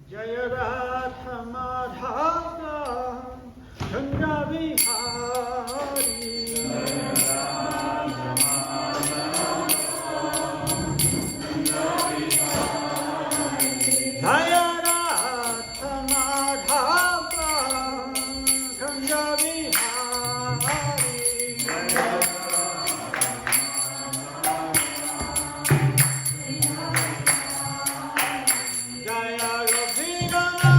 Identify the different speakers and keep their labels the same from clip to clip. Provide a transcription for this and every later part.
Speaker 1: Jaya Radha Madhava Chandra Vihari Jaya Radha Madhava Chandra Vihari Jaya Gopinana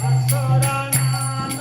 Speaker 1: Asarana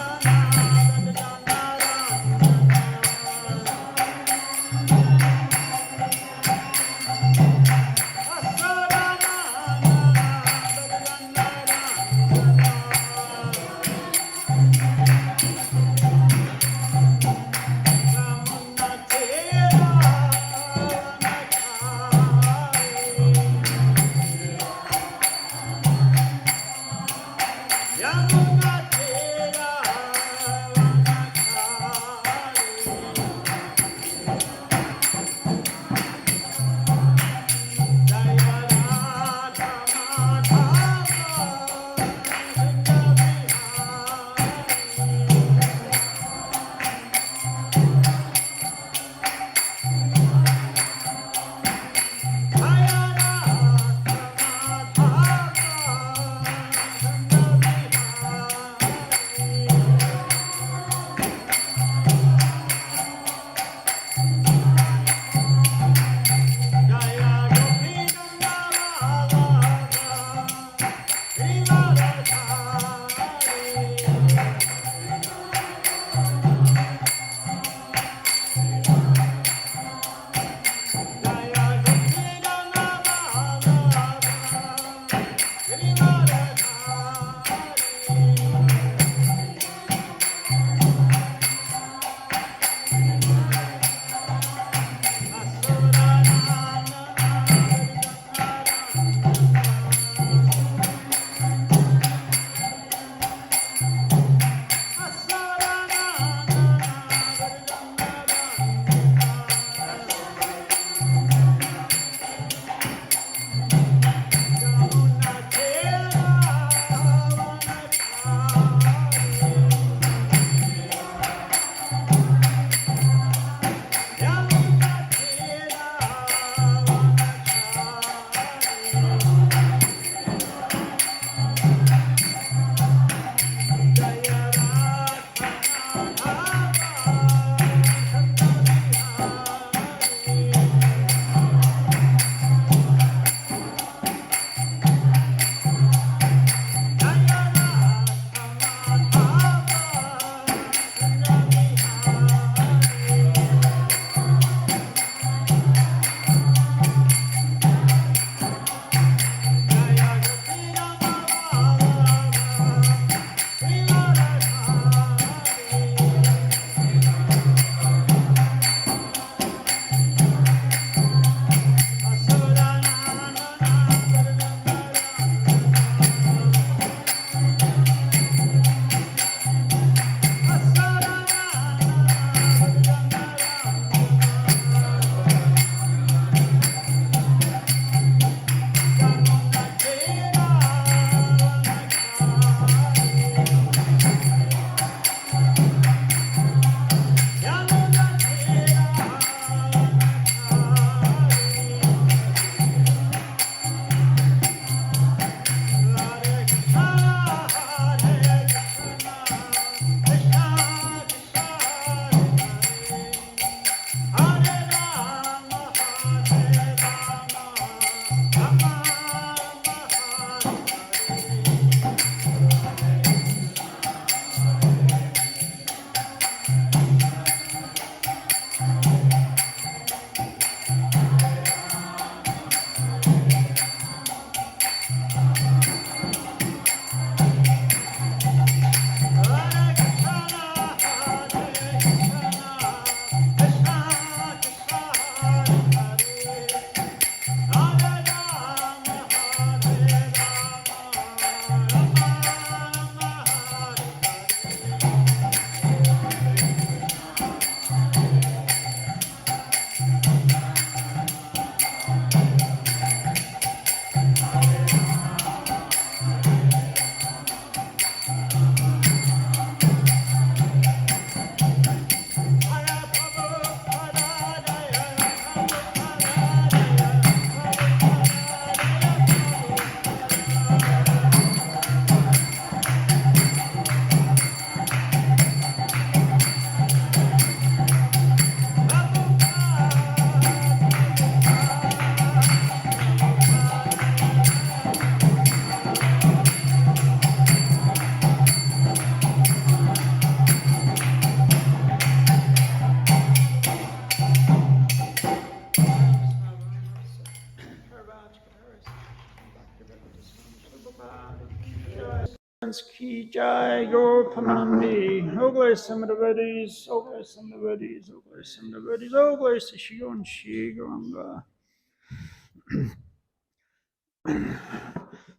Speaker 1: Maharaj ki jai, Gaur Pamanandi, all glories to the devotees, all glories to the devotees, all glories to the devotees, all glories to Shion Shi Gauranga.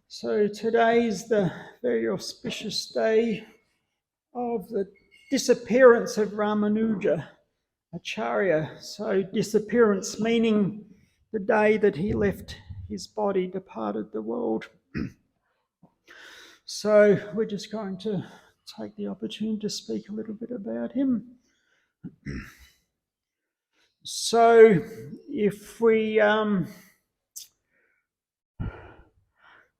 Speaker 1: So today is the very auspicious day of the disappearance of Ramanujacarya. So disappearance meaning the day that he left his body, departed the world. So we're just going to take the opportunity to speak a little bit about him. So if we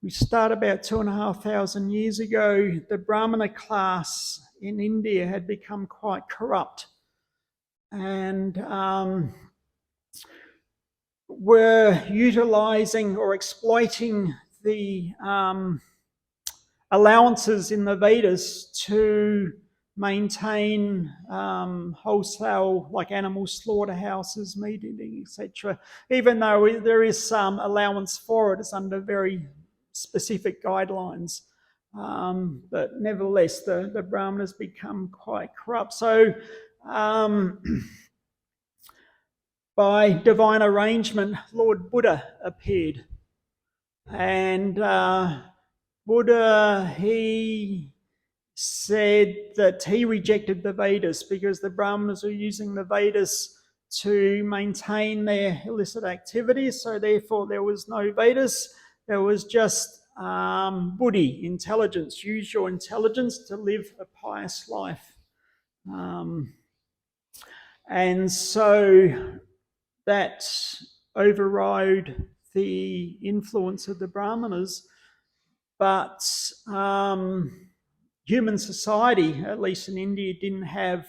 Speaker 1: start about 2,500 years ago, the Brahmana class in India had become quite corrupt and were utilising or exploiting the allowances in the Vedas to maintain wholesale, like animal slaughterhouses, meat eating, etc. Even though there is some allowance for it, it's under very specific guidelines. But nevertheless, the Brahmanas become quite corrupt. So by divine arrangement, Lord Buddha appeared. And Buddha, he said that he rejected the Vedas because the Brahmanas were using the Vedas to maintain their illicit activities. So therefore there was no Vedas. There was just buddhi, intelligence. Use your intelligence to live a pious life. And so that overrode the influence of the Brahmanas, but human society, at least in India, didn't have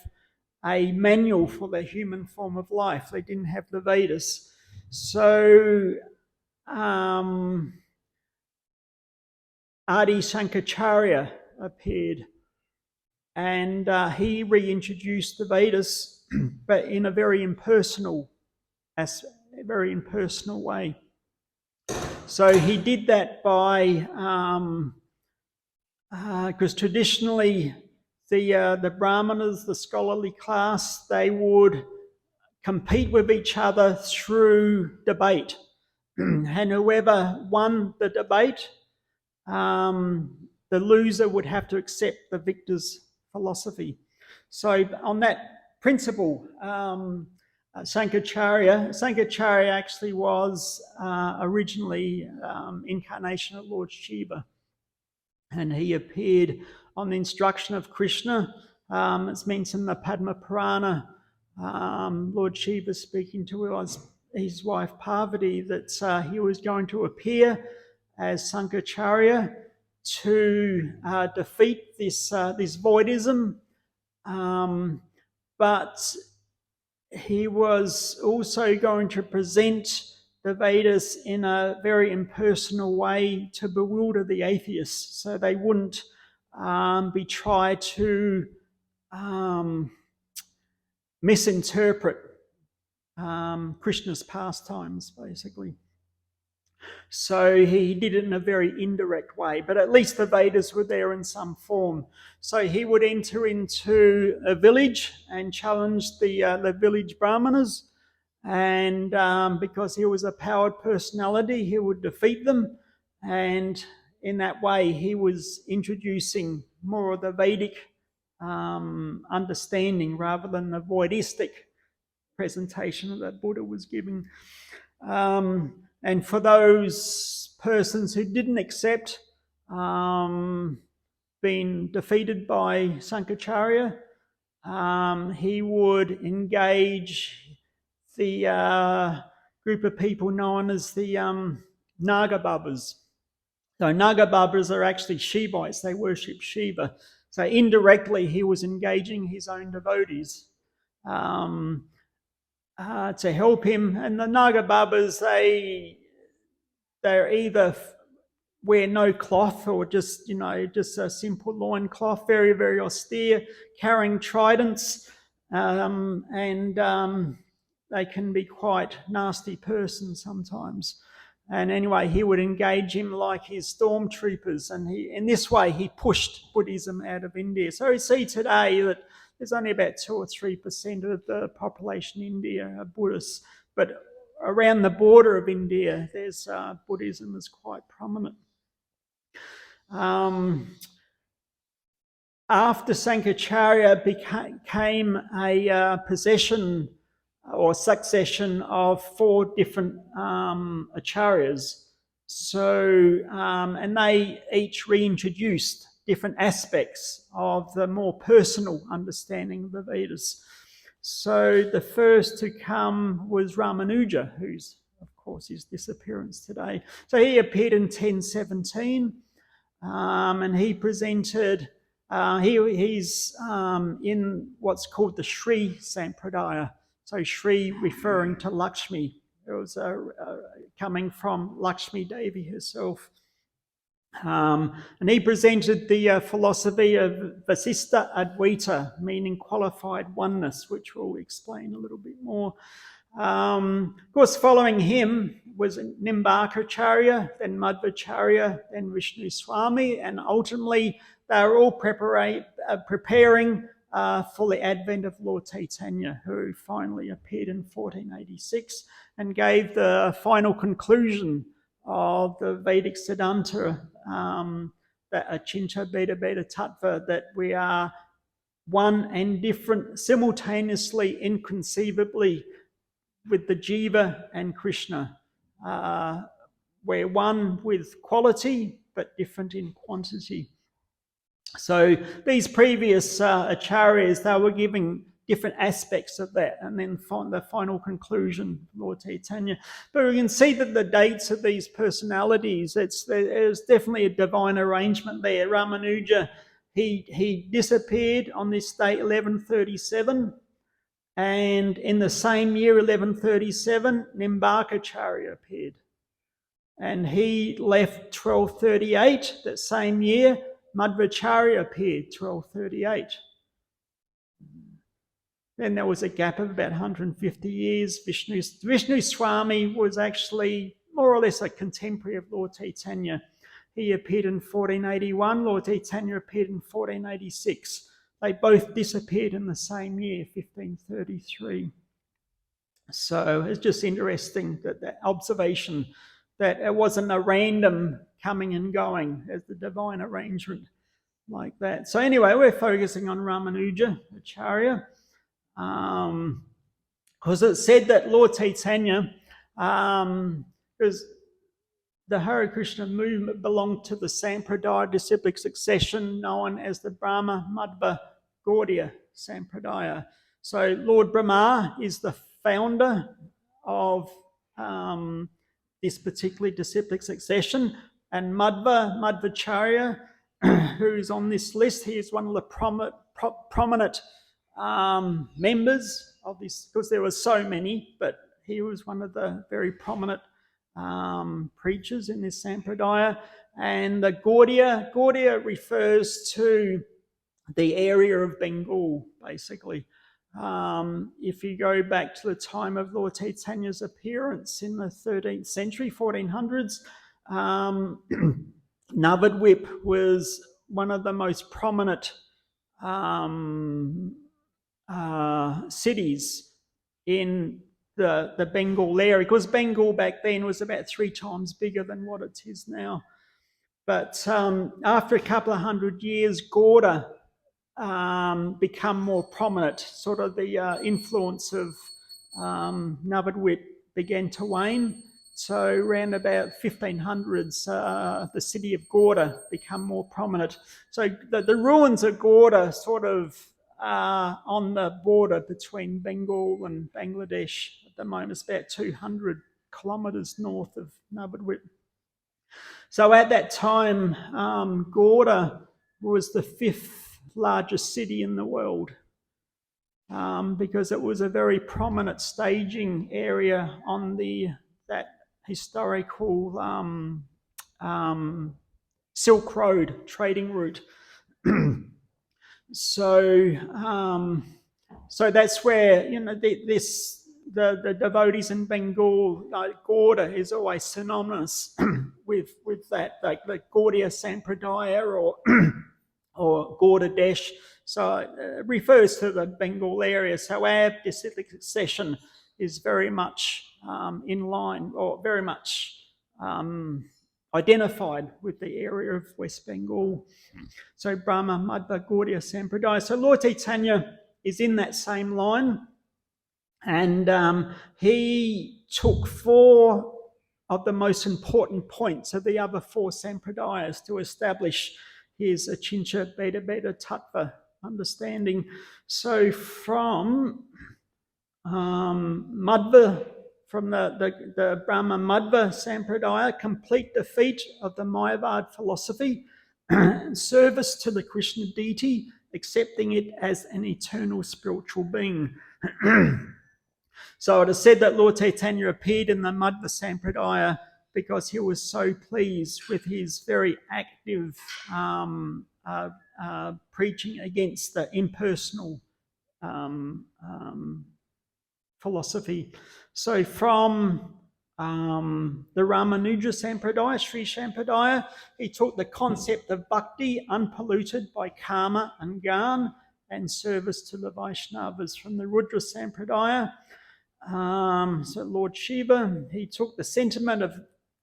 Speaker 1: a manual for the human form of life. They didn't have the Vedas. So Adi Shankaracharya appeared, and he reintroduced the Vedas, but in a very impersonal way. So he did that by, because traditionally the Brahmanas, the scholarly class, they would compete with each other through debate. And whoever won the debate, the loser would have to accept the victor's philosophy. So on that principle, Shankaracharya actually was originally incarnation of Lord Shiva, and he appeared on the instruction of Krishna. It's mentioned in the Padma Purana. Lord Shiva speaking to his wife Parvati that he was going to appear as Shankaracharya to defeat this voidism, but he was also going to present the Vedas in a very impersonal way to bewilder the atheists, so they wouldn't be tried to misinterpret Krishna's pastimes, basically. So he did it in a very indirect way, but at least the Vedas were there in some form. So he would enter into a village and challenge the village Brahmanas, and because he was a powered personality, he would defeat them, and in that way he was introducing more of the Vedic understanding rather than the voidistic presentation that Buddha was giving. And for those persons who didn't accept being defeated by Shankaracharya, he would engage the group of people known as the Nagababas. So Nagababas are actually Shivites. They worship Shiva. So indirectly he was engaging his own devotees to help him. And the Nagababas, they're either wear no cloth or just a simple loin cloth, very, very austere, carrying tridents, and they can be quite nasty persons sometimes. And anyway, he would engage him like his stormtroopers, and in this way he pushed Buddhism out of India. So we see today that there's only about 2 or 3% of the population in India are Buddhists, but around the border of India, there's Buddhism is quite prominent. After Sankaracharya became a possession or succession of 4 different acharyas. So, and they each reintroduced different aspects of the more personal understanding of the Vedas. So the first to come was Ramanuja, who's, of course, his disappearance today. So he appeared in 1017, and he presented, he's in what's called the Sri Sampradaya. So Sri referring to Lakshmi. It was coming from Lakshmi Devi herself. And he presented the philosophy of Vasista Advaita, meaning qualified oneness, which we'll explain a little bit more. Of course, following him was Nimbarkacharya, then Madhvacharya, then Vishnu Swami, and ultimately they were all preparing for the advent of Lord Chaitanya, who finally appeared in 1486 and gave the final conclusion of the Vedic Siddhanta, that Achinta Bheda Bheda Tattva, that we are one and different simultaneously, inconceivably, with the Jiva and Krishna. We're one with quality, but different in quantity. So these previous acharyas, they were giving different aspects of that, and then the final conclusion, Lord Chaitanya. But we can see that the dates of these personalities, there's definitely a divine arrangement there. Ramanuja, he disappeared on this date, 1137, and in the same year, 1137, Nimbarkacharya appeared. And he left 1238, that same year. Madhvacharya appeared 1238. Then there was a gap of about 150 years. Vishnu Swami was actually more or less a contemporary of Lord Chaitanya. He appeared in 1481. Lord Chaitanya appeared in 1486. They both disappeared in the same year, 1533. So it's just interesting that observation, that it wasn't a random coming and going as the divine arrangement like that. So anyway, we're focusing on Ramanuja Acharya, because it said that Lord Chaitanya, because the Hare Krishna movement belonged to the Sampradaya disciplic succession known as the Brahma Madhva Gaudiya Sampradaya. So Lord Brahma is the founder of this particular disciplic succession, and Madhvacharya, who's on this list, he is one of the prominent members of this, because there were so many, but he was one of the very prominent preachers in this Sampradaya. And the Gaudiya refers to the area of Bengal, basically. If you go back to the time of Lord Chaitanya's appearance in the 13th century, 1400s, Navadvip was one of the most prominent cities in the Bengal area, because Bengal back then was about 3 times bigger than what it is now. But after a couple of hundred years, Gauda become more prominent. Sort of the influence of Navadvip began to wane. So around about 1500s, the city of Gauda become more prominent. So the ruins of Gauda sort of on the border between Bengal and Bangladesh at the moment. It's about 200 kilometres north of Navadvip. So at that time, Gauda was the 5th largest city in the world, because it was a very prominent staging area on that historical Silk Road trading route. So that's where, this the devotees in Bengal, like Gauda is always synonymous with that, like the Gaudiya Sampradaya or Gauda Desh. So it refers to the Bengal area. So our disciplic succession is very much in line, or very much identified with the area of West Bengal. So Brahma, Madhva, Gaudiya Sampradaya. So Lord Chaitanya is in that same line, and he took 4 of the most important points of the other 4 Sampradayas to establish his Achincha Beta Beta Tattva understanding. So from Madhva, from the Brahma Madhva Sampradaya, complete defeat of the Mayavad philosophy, service to the Krishna deity, accepting it as an eternal spiritual being. So it is said that Lord Chaitanya appeared in the Madhva Sampradaya because he was so pleased with his very active preaching against the impersonal philosophy. So from the Ramanuja Sampradaya, Sri Sampradaya, he took the concept of bhakti unpolluted by karma and gyan and service to the Vaishnavas. From the Rudra Sampradaya, so Lord Shiva, he took the sentiment of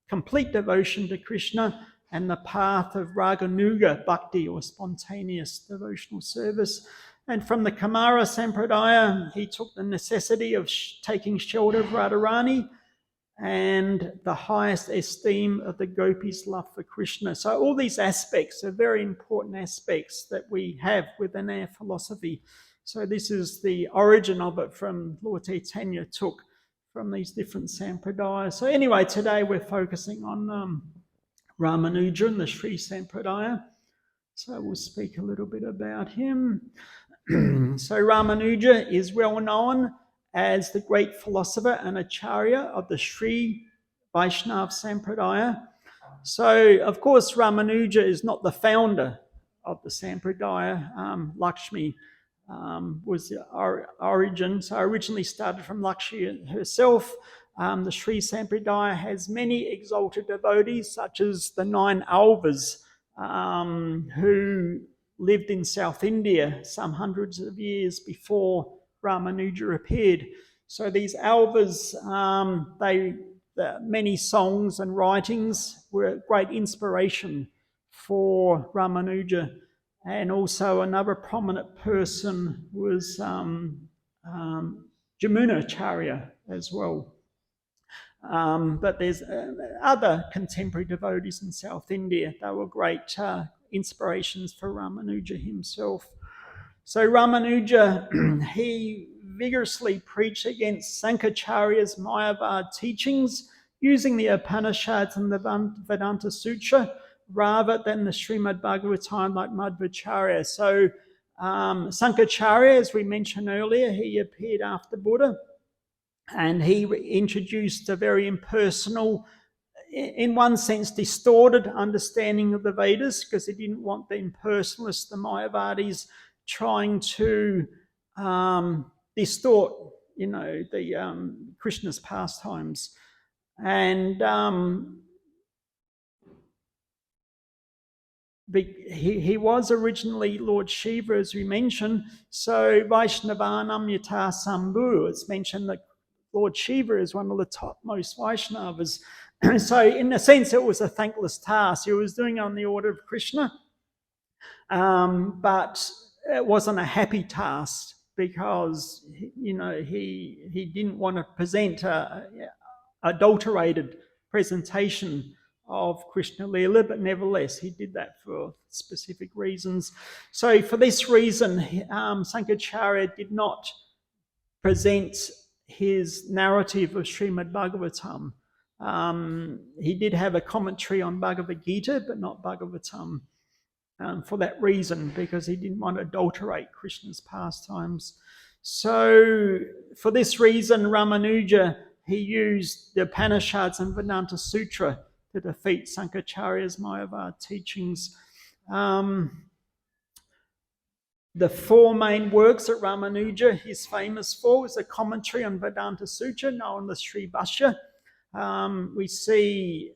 Speaker 1: complete devotion to Krishna and the path of Raganuga Bhakti, or spontaneous devotional service. And from the Kamara Sampradaya, he took the necessity of taking shelter of Radharani and the highest esteem of the gopis' love for Krishna. So all these aspects are very important aspects that we have within our philosophy. So this is the origin of it from Lord Chaitanya took from these different Sampradayas. So anyway, today we're focusing on Ramanuja and the Sri Sampradaya. So we'll speak a little bit about him. So Ramanuja is well known as the great philosopher and acharya of the Sri Vaishnava Sampradaya. So, of course, Ramanuja is not the founder of the Sampradaya. Lakshmi was the origin. So originally started from Lakshmi herself. The Sri Sampradaya has many exalted devotees, such as the 9 Alvas, who lived in South India some hundreds of years before Ramanuja appeared. So these Alvas, many songs and writings were a great inspiration for Ramanuja. And also another prominent person was Ramanujacarya as well. But there's other contemporary devotees in South India. They were great inspirations for Ramanuja himself. So Ramanuja, he vigorously preached against Sankaracharya's Mayavad teachings using the Upanishads and the Vedanta Sutra rather than the Srimad Bhagavatam like Madhvacharya. So Sankaracharya, as we mentioned earlier, he appeared after Buddha, and he introduced a very impersonal, in one sense, distorted understanding of the Vedas, because he didn't want the impersonalists, the Mayavadis, trying to distort, the Krishna's pastimes. And he was originally Lord Shiva, as we mentioned. So Vaishnavanam Yata Sambhu, it's mentioned that Lord Shiva is one of the topmost Vaishnavas. So in a sense, it was a thankless task. He was doing it on the order of Krishna, but it wasn't a happy task, because he didn't want to present a adulterated presentation of Krishna Leela, but nevertheless he did that for specific reasons. So for this reason, Sankaracharya did not present his narrative of Srimad Bhagavatam. He did have a commentary on Bhagavad Gita, but not Bhagavatam, for that reason, because he didn't want to adulterate Krishna's pastimes. So for this reason, Ramanuja, he used the Upanishads and Vedanta Sutra to defeat Sankaracharya's Mayavad teachings. The four main works that Ramanuja is famous for is a commentary on Vedanta Sutra, known as Sri Bhashya. We see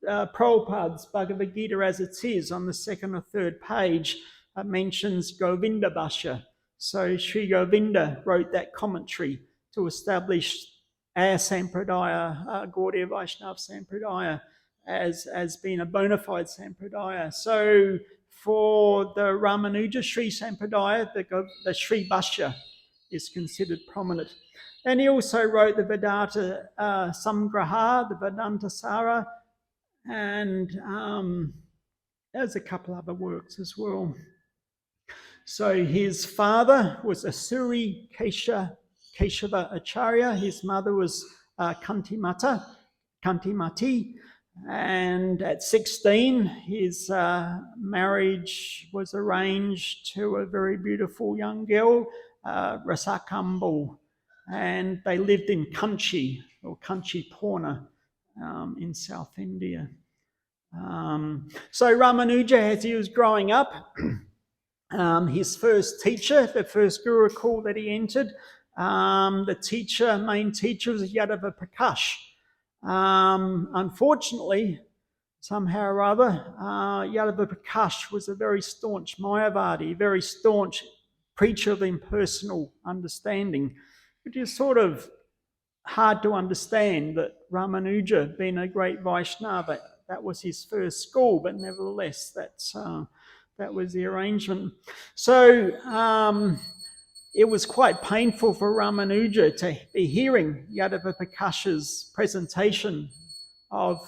Speaker 1: Prabhupada's Bhagavad Gita as it is on the second or third page mentions Govinda Bhashya. So Sri Govinda wrote that commentary to establish our Sampradaya, Gaudiya Vaishnava Sampradaya, as being a bona fide Sampradaya. So for the Ramanuja Sri Sampradaya, the Sri Bhashya is considered prominent. And he also wrote the Vedanta Samgraha, the Vedanta Sara, and there's a couple other works as well. So his father was Asuri Keshava Acharya. His mother was Kantimati. And at 16, his marriage was arranged to a very beautiful young girl, Rasakambal. And they lived in Kanchi, or Kanchipurna, in South India. So Ramanuja, as he was growing up, his first teacher, the first Gurukul that he entered, the main teacher was Yadava Prakash. Unfortunately, somehow or other, Yadava Prakash was a very staunch Mayavadi, very staunch preacher of impersonal understanding, which is sort of hard to understand that Ramanuja, being a great Vaishnava, that was his first school, but nevertheless, that was the arrangement. So it was quite painful for Ramanuja to be hearing Yadava Prakash's presentation of,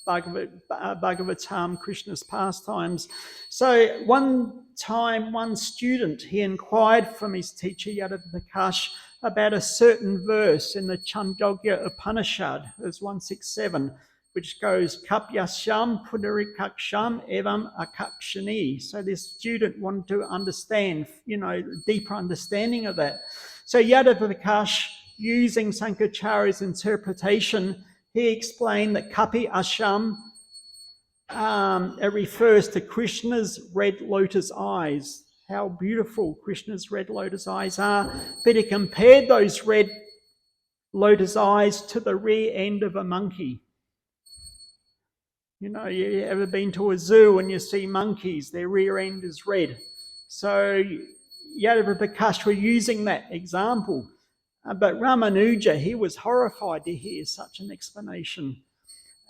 Speaker 1: Bhagavatam, Krishna's pastimes. So one time, one student, he inquired from his teacher, Yadava Prakash, about a certain verse in the Chandogya Upanishad, verse 167, which goes, Kapyasyam Punarikaksham Evam Akakshani. So this student wanted to understand, deeper understanding of that. So Yadava Prakash, using Sankaracharya's interpretation, he explained that Kapi Asham, it refers to Krishna's red lotus eyes. How beautiful Krishna's red lotus eyes are. But he compared those red lotus eyes to the rear end of a monkey. You ever been to a zoo and you see monkeys, their rear end is red. So Yadava Prakash were using that example. But Ramanuja, he was horrified to hear such an explanation.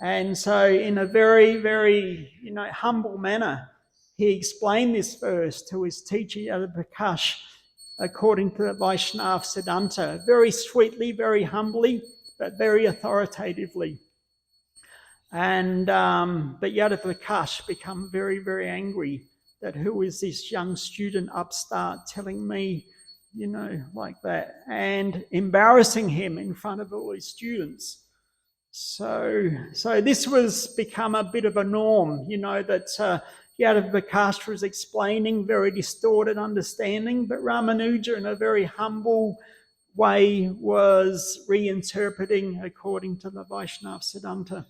Speaker 1: And so in a very, very, humble manner, he explained this verse to his teacher, Yadava Prakash, according to the Vaishnava Siddhanta, very sweetly, very humbly, but very authoritatively. And but Yadava Prakash became very, very angry that who is this young student upstart telling me, like that, and embarrassing him in front of all his students. So this was become a bit of a norm, that Yadava Prakash was explaining very distorted understanding, but Ramanuja in a very humble way was reinterpreting according to the Vaishnava Siddhanta.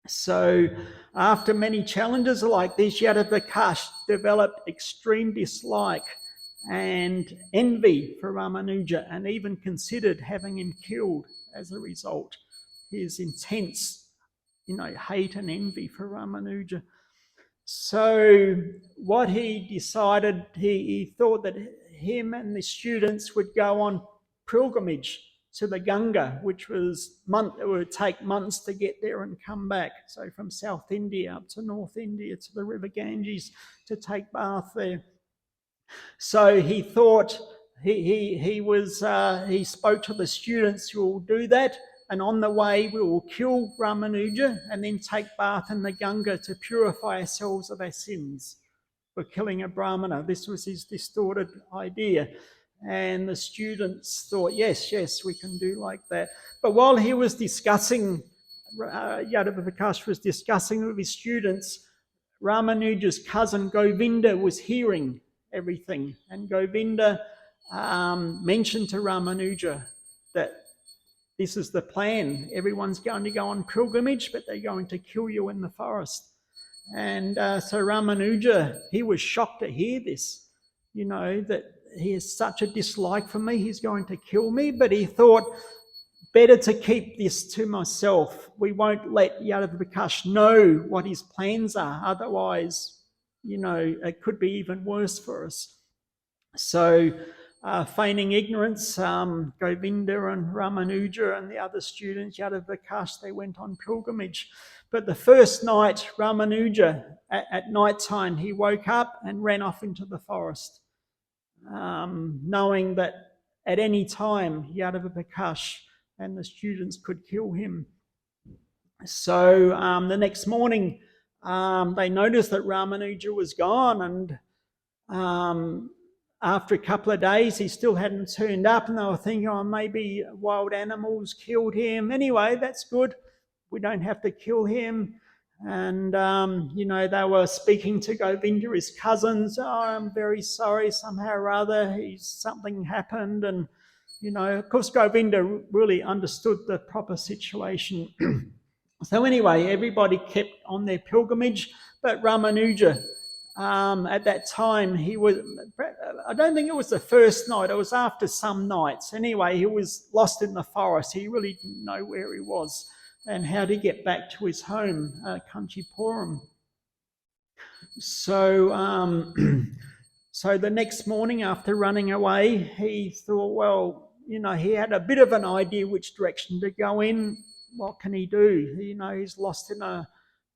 Speaker 1: So after many challenges like this, Yadava Prakash developed extreme dislike and envy for Ramanuja, and even considered having him killed as a result. His intense, hate and envy for Ramanuja. So what he decided, he thought that him and the students would go on pilgrimage to the Ganga, which it would take months to get there and come back. So from South India up to North India to the River Ganges to take bath there. So he thought he spoke to the students who will do that, and on the way we will kill Ramanuja and then take bath in the Ganga to purify ourselves of our sins for killing a Brahmana. This was his distorted idea. And the students thought, yes, we can do like that. But while he was discussing, Yadava Prakash was discussing with his students, Ramanuja's cousin Govinda was hearing everything. And Govinda mentioned to Ramanuja that this is the plan. Everyone's going to go on pilgrimage, but they're going to kill you in the forest. And so Ramanuja, he was shocked to hear this, that he has such a dislike for me, he's going to kill me. But he thought, better to keep this to myself. We won't let Yadav know what his plans are. Otherwise, it could be even worse for us. So, feigning ignorance, Govinda and Ramanuja and the other students, Yadav, they went on pilgrimage. But the first night, Ramanuja, at night time, he woke up and ran off into the forest, knowing that at any time, Yadav and the students could kill him. So the next morning, they noticed that Ramanuja was gone, and after a couple of days, he still hadn't turned up, and they were thinking, oh, maybe wild animals killed him. Anyway, that's good. We don't have to kill him. And, they were speaking to Govinda, his cousins. Oh, I'm very sorry, somehow or other, something happened. And, of course, Govinda really understood the proper situation. So anyway, everybody kept on their pilgrimage, but Ramanuja, at that time, I don't think it was the first night, it was after some nights. Anyway, he was lost in the forest. He really didn't know where he was and how to get back to his home, Kanchipuram. So, so the next morning after running away, he thought, well, he had a bit of an idea which direction to go in. What can he do? He's lost in a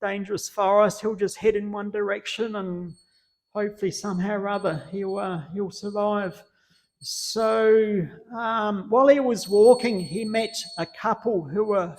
Speaker 1: dangerous forest. He'll just head in one direction and hopefully somehow or other he'll survive. So while he was walking, he met a couple who were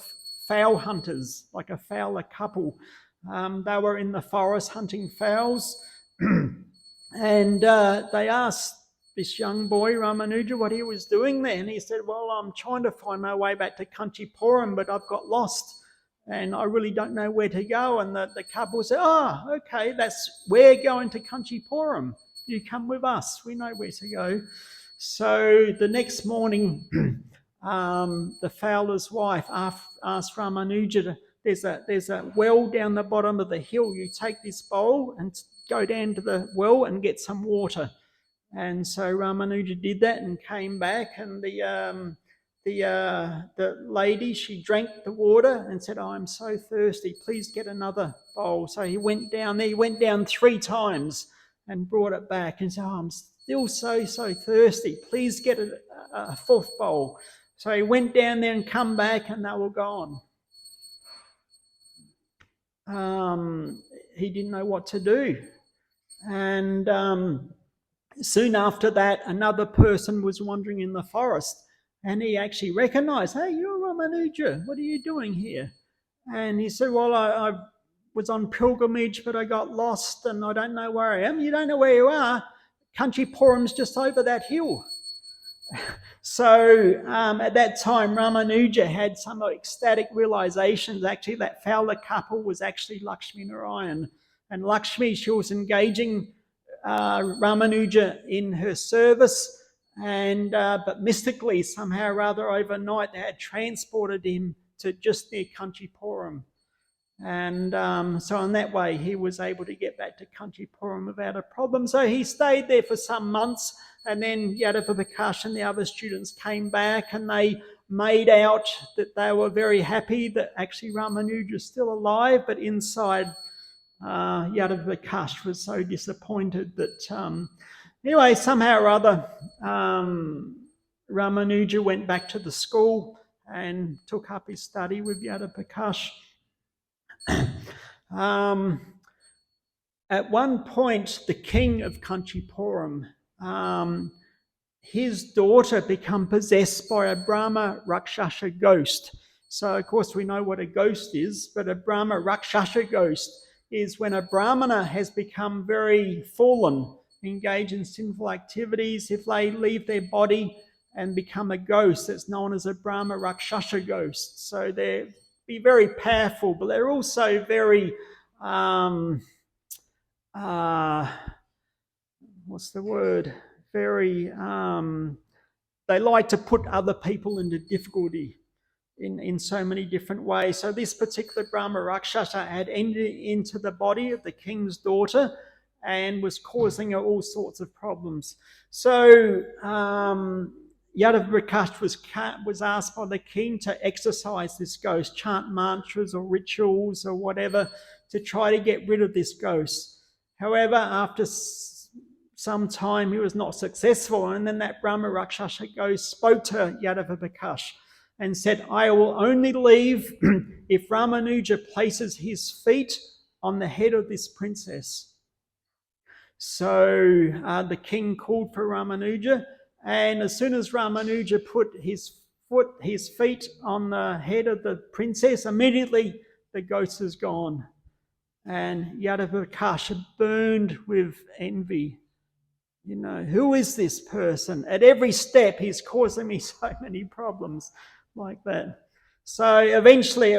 Speaker 1: fowl hunters, like a fowler couple. They were in the forest hunting fowls, and they asked this young boy, Ramanuja, what he was doing there. And he said, well, I'm trying to find my way back to Kanchipuram, but I've got lost and I really don't know where to go. And the couple said, oh, okay, we're going to Kanchipuram. You come with us. We know where to go. So the next morning, the fowler's wife asked Ramanuja, there's a well down the bottom of the hill. You take this bowl and go down to the well and get some water. And so Ramanuja did that and came back, and the lady, she drank the water and said, oh, I'm so thirsty, please get another bowl. So he went down there. He went down 3 times and brought it back and said, oh, I'm still so thirsty, please get a 4th bowl. So he went down there and come back, and they were gone. He didn't know what to do. And soon after that, another person was wandering in the forest, and he actually recognized, hey, you're Ramanuja, what are you doing here? And he said, well, I was on pilgrimage, but I got lost and I don't know where I am. You don't know where you are? Kanchipuram's just over that hill. So at that time, Ramanuja had some ecstatic realizations. Actually, that fowler couple was actually Lakshmi Narayan. And Lakshmi, she was engaging Ramanuja in her service, and but mystically, somehow or other, overnight, they had transported him to just near Kanchipuram. And so in that way, he was able to get back to Kanchipuram without a problem. So he stayed there for some months, and then Yadav and the other students came back, and they made out that they were very happy that actually Ramanuja was still alive, but inside Yadav was so disappointed that anyway, somehow or other, Ramanuja went back to the school and took up his study with Yadav. At one point, the king of Kanchipuram, his daughter became possessed by a Brahma Rakshasa ghost. So, of course, we know what a ghost is, but a Brahma Rakshasa ghost is when a Brahmana has become very fallen, engaged in sinful activities. If they leave their body and become a ghost, it's known as a Brahma Rakshasa ghost. So they're be very powerful, but they're also very, what's the word? Very, they like to put other people into difficulty. in so many different ways. So this particular Brahma Rakshasa had entered into the body of the king's daughter and was causing her all sorts of problems. So Yadav Prakash was asked by the king to exorcise this ghost, chant mantras or rituals or whatever to try to get rid of this ghost. However, after some time he was not successful, and then that Brahma Rakshasa ghost spoke to Yadav Prakash and said, I will only leave if Ramanuja places his feet on the head of this princess. So the king called for Ramanuja, and as soon as Ramanuja put his feet on the head of the princess, immediately the ghost is gone. And Yadav Prakash burned with envy. You know, who is this person? At every step, he's causing me so many problems like that. So eventually,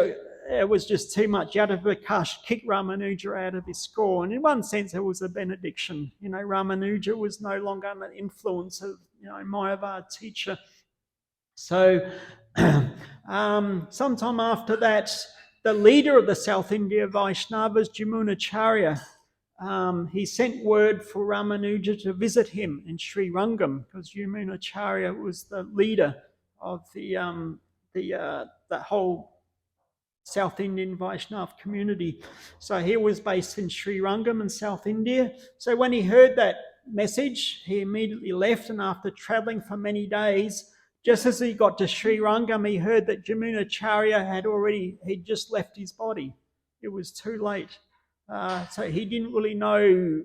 Speaker 1: it was just too much. Yadav Prakash kicked Ramanuja out of ISKCON. And in one sense, it was a benediction. You know, Ramanuja was no longer under the influence of, Mayavad teacher. So sometime after that, the leader of the South India Vaishnavas, Jamunacharya, he sent word for Ramanuja to visit him in Sri Rangam, because Jamunacharya was the leader of the whole South Indian Vaishnav community. So he was based in Sri Rangam in South India. So when he heard that message, he immediately left, and after travelling for many days, just as he got to Sri Rangam, he heard that Jamunacharya he'd just left his body. It was too late. So he didn't really know,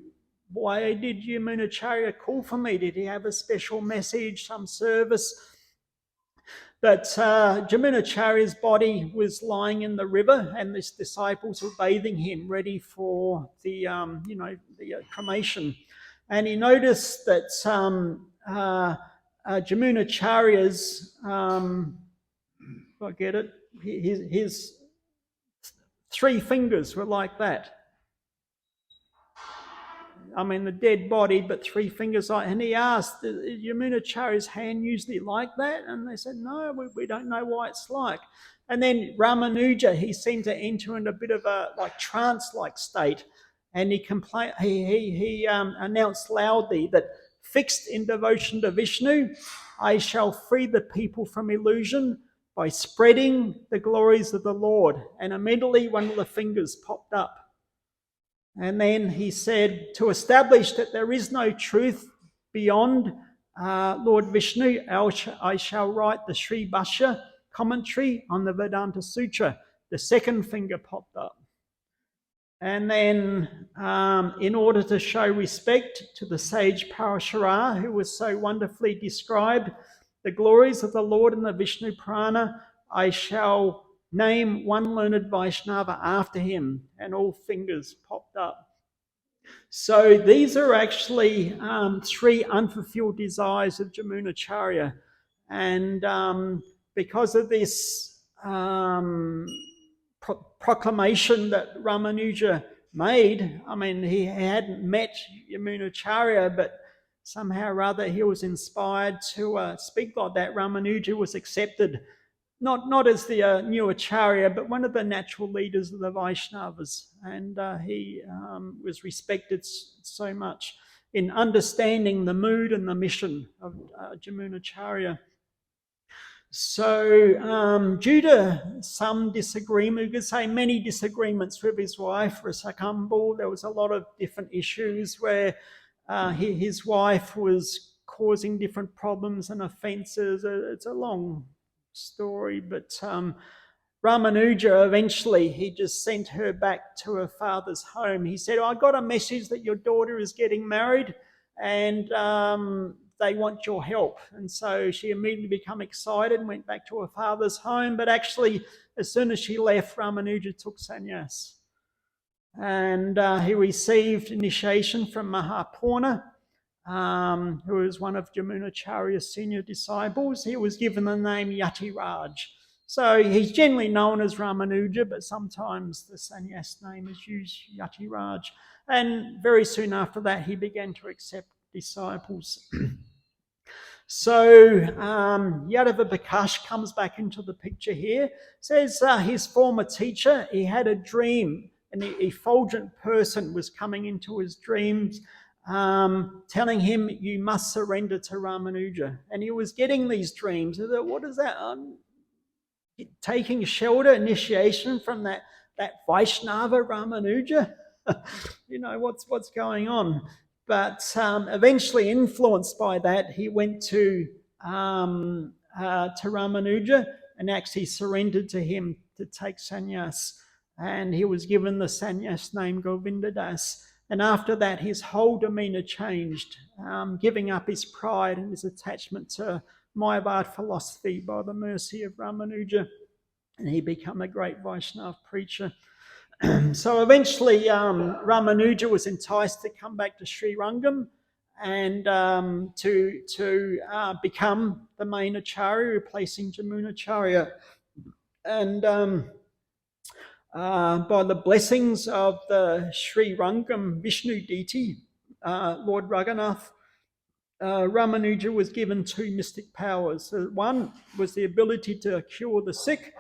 Speaker 1: why did Jamunacharya call for me? Did he have a special message, some service? But Jamunacharya's body was lying in the river, and his disciples were bathing him, ready for the cremation. And he noticed that Jamunacharya's, his 3 fingers were like that. I mean, the dead body, but 3 fingers like. And he asked, is Jamunacharya's hand usually like that? And they said, no, we don't know why it's like. And then Ramanuja, he seemed to enter in a bit of a trance-like state, and he announced loudly that, fixed in devotion to Vishnu, I shall free the people from illusion by spreading the glories of the Lord. And immediately one of the fingers popped up. And then he said, to establish that there is no truth beyond Lord Vishnu, I shall write the Sri Bhashya commentary on the Vedanta Sutra. The 2nd finger popped up. And then, in order to show respect to the sage Parashara, who was so wonderfully described, the glories of the Lord in the Vishnu Purana, I shall name one learned Vaishnava after him, and all fingers popped up. So these are actually 3 unfulfilled desires of Jamunacharya. And because of this proclamation that Ramanuja made, I mean, he hadn't met Jamunacharya, but somehow or other he was inspired to speak like that. Ramanuja was accepted, not as the new Acharya, but one of the natural leaders of the Vaishnavas. And he was respected so much in understanding the mood and the mission of Jamunacharya. So due to some disagreement, you could say many disagreements with his wife, Rasakambal, there was a lot of different issues where his wife was causing different problems and offences. It's a long story, but Ramanuja, eventually, he just sent her back to her father's home. He said, I got a message that your daughter is getting married, and they want your help. And so she immediately became excited and went back to her father's home. But actually, as soon as she left, Ramanuja took sannyas. And he received initiation from Mahapurna, who was one of Jamunacharya's senior disciples. He was given the name Yatiraj. So he's generally known as Ramanuja, but sometimes the sannyas name is used, Yatiraj. And very soon after that, he began to accept disciples. So Yadava Prakash comes back into the picture here. Says his former teacher, he had a dream. An effulgent person was coming into his dreams, telling him, you must surrender to Ramanuja. And he was getting these dreams. I thought, what is that? Taking shelter, initiation from that Vaishnava Ramanuja? What's going on? But eventually, influenced by that, he went to Ramanuja and actually surrendered to him to take sannyas. And he was given the sannyas name Govindadas. And after that, his whole demeanor changed, giving up his pride and his attachment to Mayavad philosophy by the mercy of Ramanuja. And he became a great Vaishnava preacher. So eventually Ramanuja was enticed to come back to Sri Rangam and to become the main Acharya, replacing Jamunacharya. And by the blessings of the Sri Rangam Vishnu deity, Lord Raghunath, Ramanuja was given two mystic powers. So one was the ability to cure the sick,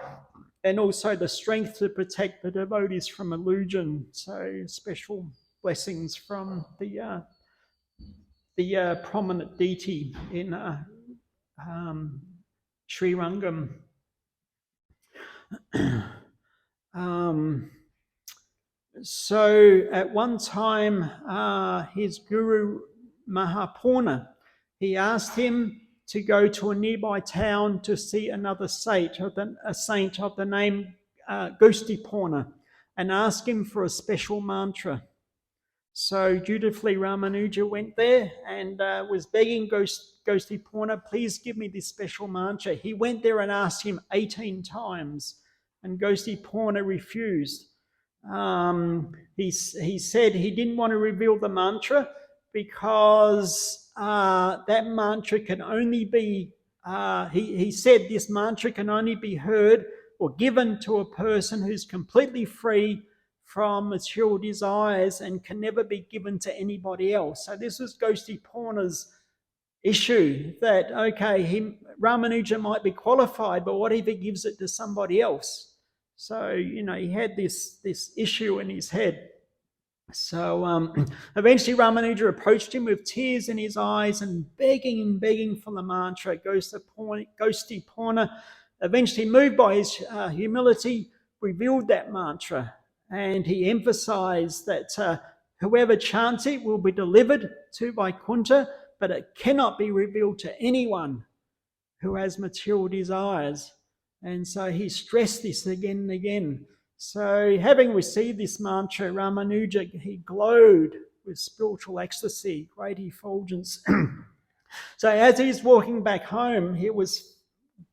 Speaker 1: and also the strength to protect the devotees from illusion. So special blessings from the prominent deity in Sri Rangam. So at one time, his guru Mahapurna, he asked him to go to a nearby town to see another saint, a saint of the name Gostipurna, and ask him for a special mantra. So dutifully Ramanuja went there and was begging Gostipurna, please give me this special mantra. He went there and asked him 18 times, and Gostipurna refused. He said he didn't want to reveal the mantra because that mantra can only be, he said this mantra can only be heard or given to a person who's completely free from material desires and can never be given to anybody else. So this was Gostipurna's issue, that, okay, Ramanuja might be qualified, but what if he gives it to somebody else? So, he had this issue in his head. So eventually Ramanuja approached him with tears in his eyes and begging for the mantra. Gostipurna, eventually moved by his humility, revealed that mantra. And he emphasized that whoever chants it will be delivered to Vaikuntha, but it cannot be revealed to anyone who has material desires. And so he stressed this again and again. So having received this mantra, Ramanuja, he glowed with spiritual ecstasy, great effulgence. So as he's walking back home, he was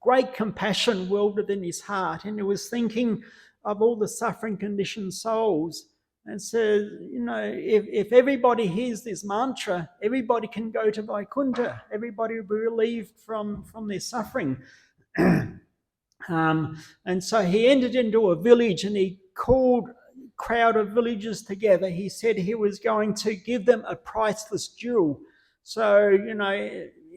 Speaker 1: great compassion welled within his heart, and he was thinking of all the suffering conditioned souls. And so, if everybody hears this mantra, everybody can go to Vaikuntha. Everybody will be relieved from their suffering. And so he entered into a village and he called a crowd of villagers together. He said he was going to give them a priceless jewel. So,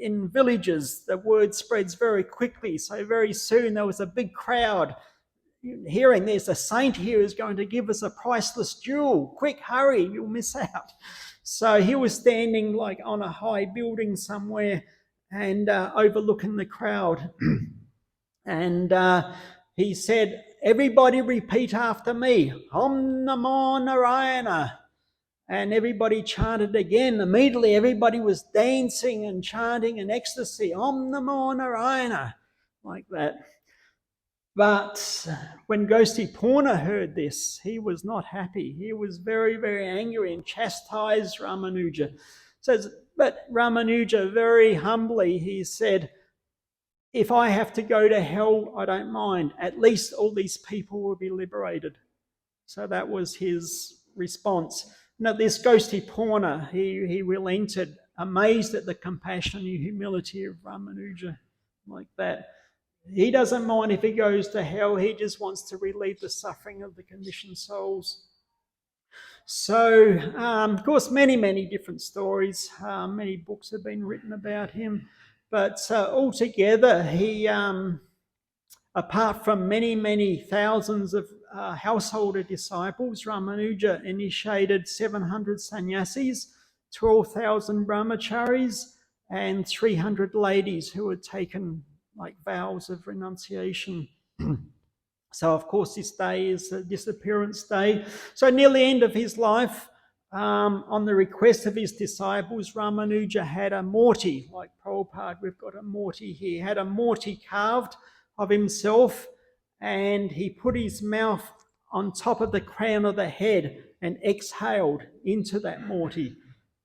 Speaker 1: in villages, the word spreads very quickly. So very soon there was a big crowd hearing there's a saint here who's going to give us a priceless jewel. Quick, hurry, you'll miss out. So he was standing like on a high building somewhere and overlooking the crowd. And he said, everybody repeat after me, Om Namo Narayana. And everybody chanted again. Immediately everybody was dancing and chanting in ecstasy, Om Namo Narayana, like that. But when Gostipurna heard this, he was not happy. He was very, very angry and chastised Ramanuja. But Ramanuja, very humbly, he said, if I have to go to hell, I don't mind. At least all these people will be liberated. So that was his response. Now, this Gostipurna, he relented, amazed at the compassion and humility of Ramanuja, like that. He doesn't mind if he goes to hell. He just wants to relieve the suffering of the conditioned souls. So, of course, many different stories. Many books have been written about him. But altogether, he, apart from many, many thousands of householder disciples, Ramanuja initiated 700 sannyasis, 12,000 brahmacharis, and 300 ladies who had taken like vows of renunciation. So, of course, this day is a disappearance day. So, near the end of his life, on the request of his disciples, Ramanuja had a murti, like Prabhupada, we've got a murti here. He had a murti carved of himself, and he put his mouth on top of the crown of the head and exhaled into that murti.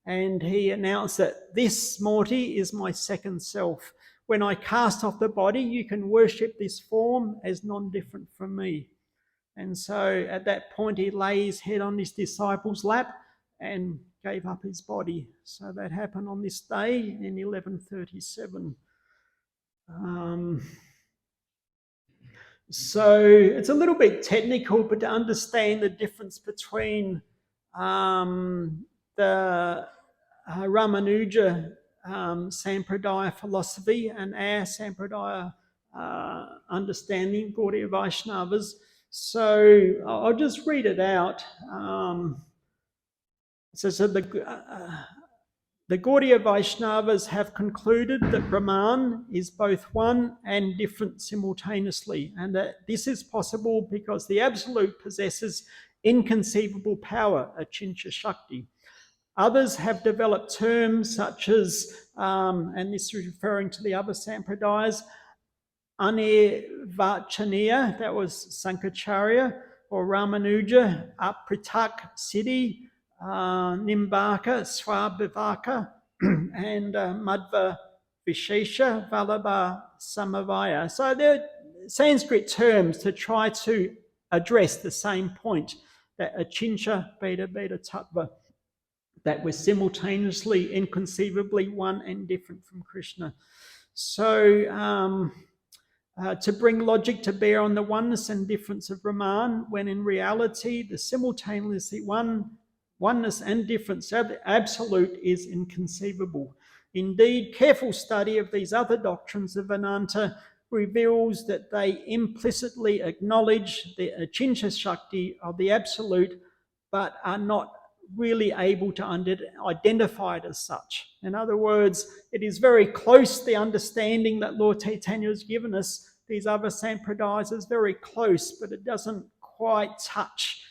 Speaker 1: And he announced that this murti is my second self. When I cast off the body, you can worship this form as non-different from me. And so at that point, he lay his head on his disciple's lap and gave up his body. So that happened on this day in 1137. So it's a little bit technical, but to understand the difference between the Ramanuja Sampradaya philosophy and our Sampradaya understanding, Gaudiya Vaishnavas. So I'll just read it out. So the Gaudiya Vaishnavas have concluded that Brahman is both one and different simultaneously, and that this is possible because the Absolute possesses inconceivable power, Achincha Shakti. Others have developed terms such as, and this is referring to the other Sampradayas, Anirvachaniya, that was Sankaracharya, or Ramanuja, Apritak Siddhi, Nimbaka, Swabhavaka, and Madhva Vishesha, Vallabha Samavaya. So they're Sanskrit terms to try to address the same point, that Achincha Beta Beta Tattva, that we're simultaneously, inconceivably one and different from Krishna. So to bring logic to bear on the oneness and difference of Brahman, when in reality the simultaneously oneness and difference of the Absolute is inconceivable. Indeed, careful study of these other doctrines of Vedanta reveals that they implicitly acknowledge the Achincha Shakti of the Absolute, but are not really able to identify it as such. In other words, it is very close, the understanding that Lord Chaitanya has given us, these other Sampradayas, is very close, but it doesn't quite touch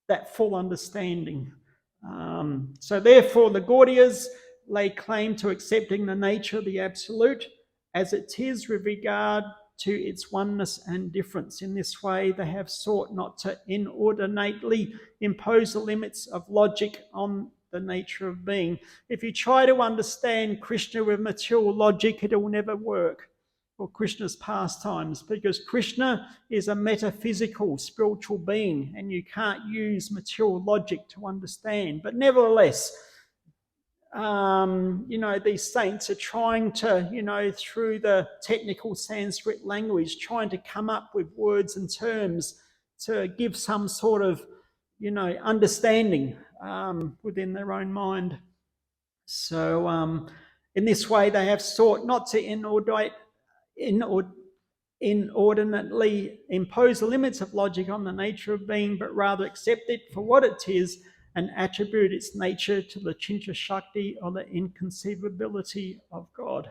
Speaker 1: that full understanding. So therefore, the Gaudiyas lay claim to accepting the nature of the Absolute as it is with regard to its oneness and difference. In this way, they have sought not to inordinately impose the limits of logic on the nature of being. If you try to understand Krishna with material logic, it will never work, or Krishna's pastimes, because Krishna is a metaphysical, spiritual being, and you can't use material logic to understand. But nevertheless, these saints are trying to, through the technical Sanskrit language, trying to come up with words and terms to give some sort of, understanding within their own mind. So in this way, they have sought not to inordinately impose the limits of logic on the nature of being, but rather accept it for what it is and attribute its nature to the Achincha Shakti, or the inconceivability of God.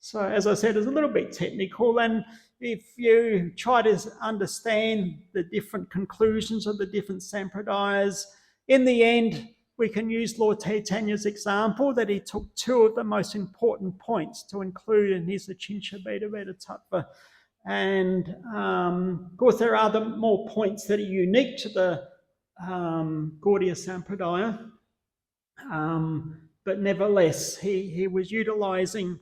Speaker 1: So as I said, it's a little bit technical, and if you try to understand the different conclusions of the different Sampradayas, in the end, we can use Lord Chaitanya's example that he took two of the most important points to include in his Achincha Beta Beta Tattva. And of course, there are other more points that are unique to the Gaudiya Sampradaya. But nevertheless, he was utilizing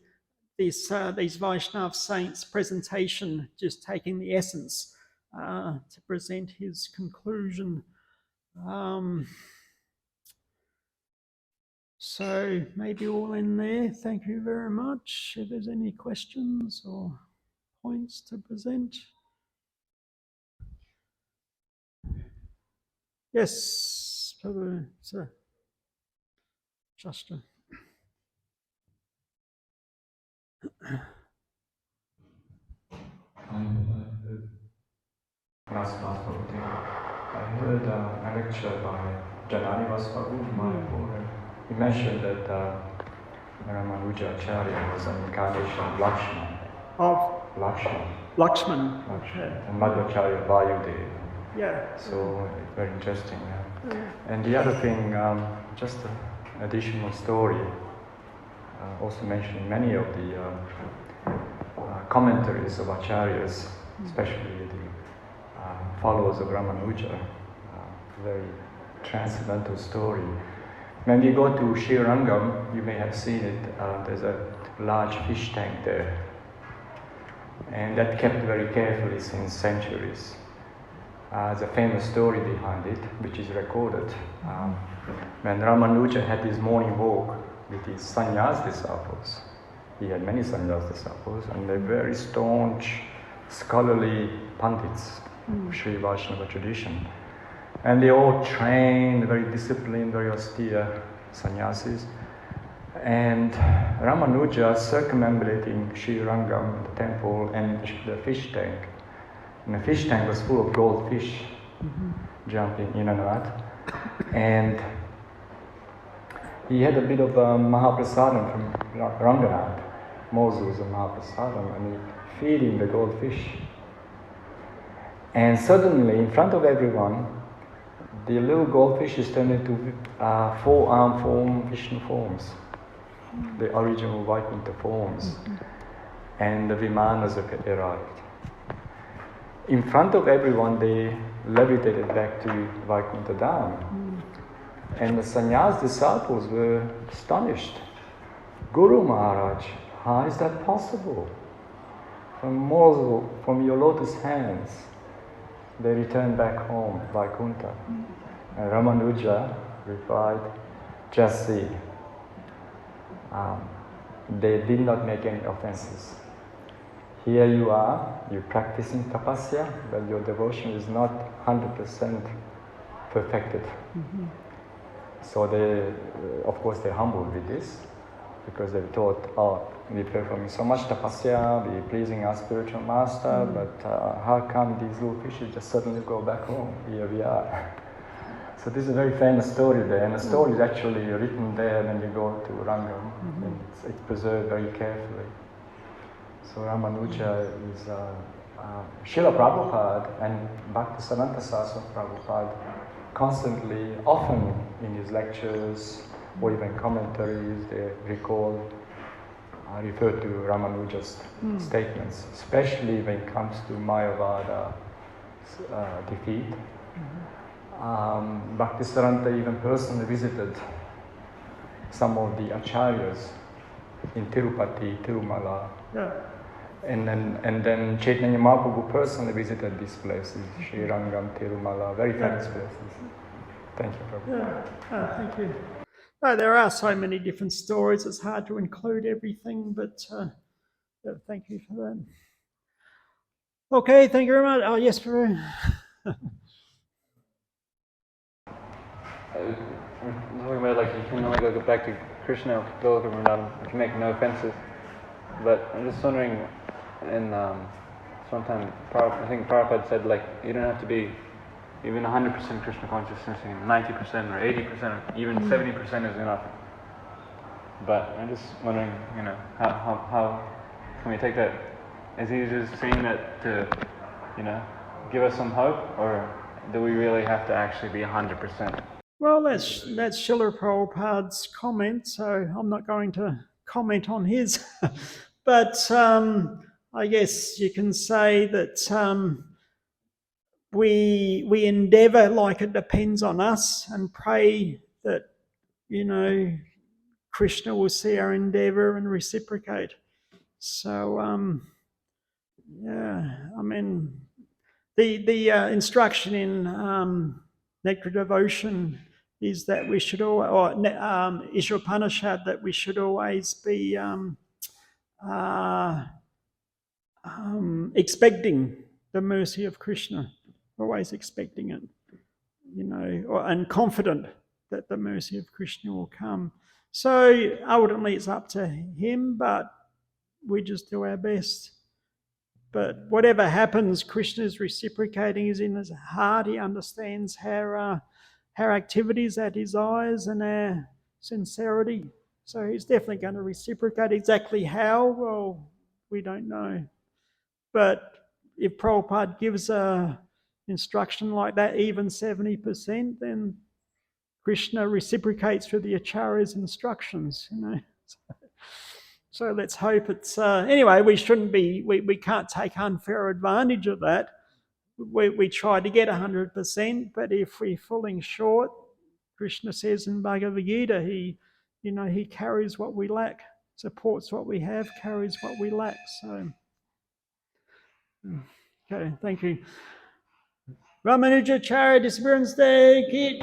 Speaker 1: these Vaishnav saints' presentation, just taking the essence to present his conclusion. So maybe all in there. Thank you very much. If there's any questions or points to present. Yes, Prabhu, sir. Shastra.
Speaker 2: lecture by Janani Prabhu. He mentioned that Ramanujacarya was an incarnation of Lakshman. Lakshman.
Speaker 1: Okay.
Speaker 2: And Madhvacharya Vayudev.
Speaker 1: Yeah.
Speaker 2: So it's very interesting. And the other thing, just an additional story, also mentioned in many of the commentaries of Acharyas, especially the followers of Ramanuja, very transcendental story. When you go to Sri Rangam, you may have seen it, there's a large fish tank there. And that kept very carefully since centuries. There's a famous story behind it, which is recorded. When Ramanuja had his morning walk with his sannyas disciples, he had many sannyas disciples, and they're very staunch, scholarly pandits of Sri Vaishnava tradition. And they all trained, very disciplined, very austere sannyasis. And Ramanuja circumambulating Sri Rangam, the temple, and the fish tank. And the fish tank was full of goldfish jumping in and out. And he had a bit of Mahaprasadam from Ranganath, Moses and Mahaprasadam, and he feeding the goldfish. And suddenly, in front of everyone, the little goldfishes turned into four-arm form, Vishnu forms, the original Vaikuntha forms. And the Vimanas arrived. In front of everyone, they levitated back to Vaikuntha Dham. And the sannyas disciples were astonished. Guru Maharaj, how is that possible? From your lotus hands, they returned back home, Vaikuntha. And Ramanuja replied, just see, they did not make any offenses. Here you are, you're practicing tapasya, but your devotion is not 100% perfected. So they, of course, they're humbled with this, because they thought, oh, we're performing so much tapasya, we're pleasing our spiritual master, but how come these little fishes just suddenly go back home? Here we are. So this is a very famous story there, and the story is actually written there when you go to Rangam, and it's preserved very carefully. So Ramanuja is Srila Prabhupada and Bhaktisiddhanta Saraswati Prabhupada constantly, often in his lectures or even commentaries, they refer to Ramanuja's statements, especially when it comes to Mayavada defeat. Bhaktisiddhanta even personally visited some of the acharyas in Tirupati, Tirumala.
Speaker 1: Yeah.
Speaker 2: And then Chaitanya Mahaprabhu personally visited these places, Sri Rangam, Tirumala, very famous places. Thank you, Prabhu.
Speaker 1: Yeah, thank you. No, there are so many different stories, it's hard to include everything, but thank you for that. Okay, thank you very much. Oh, yes, Prabhu.
Speaker 3: Talking about like you can only go back to Krishna, Golika Vrindavan, if you make no offenses. But I'm just wondering, in sometime I think Prabhupada said like you don't have to be even 100% Krishna consciousness, 90% or 80% or even 70% is enough. But I'm just wondering, how can we take that? Is he just saying that to, give us some hope, or do we really have to actually be 100%?
Speaker 1: Well, that's Srila Prabhupada's comment, so I'm not going to comment on his. But I guess you can say that we endeavour like it depends on us and pray that, Krishna will see our endeavour and reciprocate. So, the instruction in Nectar Devotion is that we should Ishopanishad, that we should always be expecting the mercy of Krishna, always expecting it, and confident that the mercy of Krishna will come. So ultimately it's up to him, but we just do our best. But whatever happens, Krishna is reciprocating, is in his heart. He understands how our activities, our desires, and our sincerity. So he's definitely going to reciprocate. Exactly how? Well, we don't know. But if Prabhupada gives a instruction like that, even 70%, then Krishna reciprocates through the Acharya's instructions, you know. So let's hope it's... anyway, we shouldn't be... We can't take unfair advantage of that. We try to get 100%, but if we're falling short, Krishna says in Bhagavad Gita, he carries what we lack, supports what we have, carries what we lack. So, okay, thank you. Ramanujacarya Disappearance Day, Kit.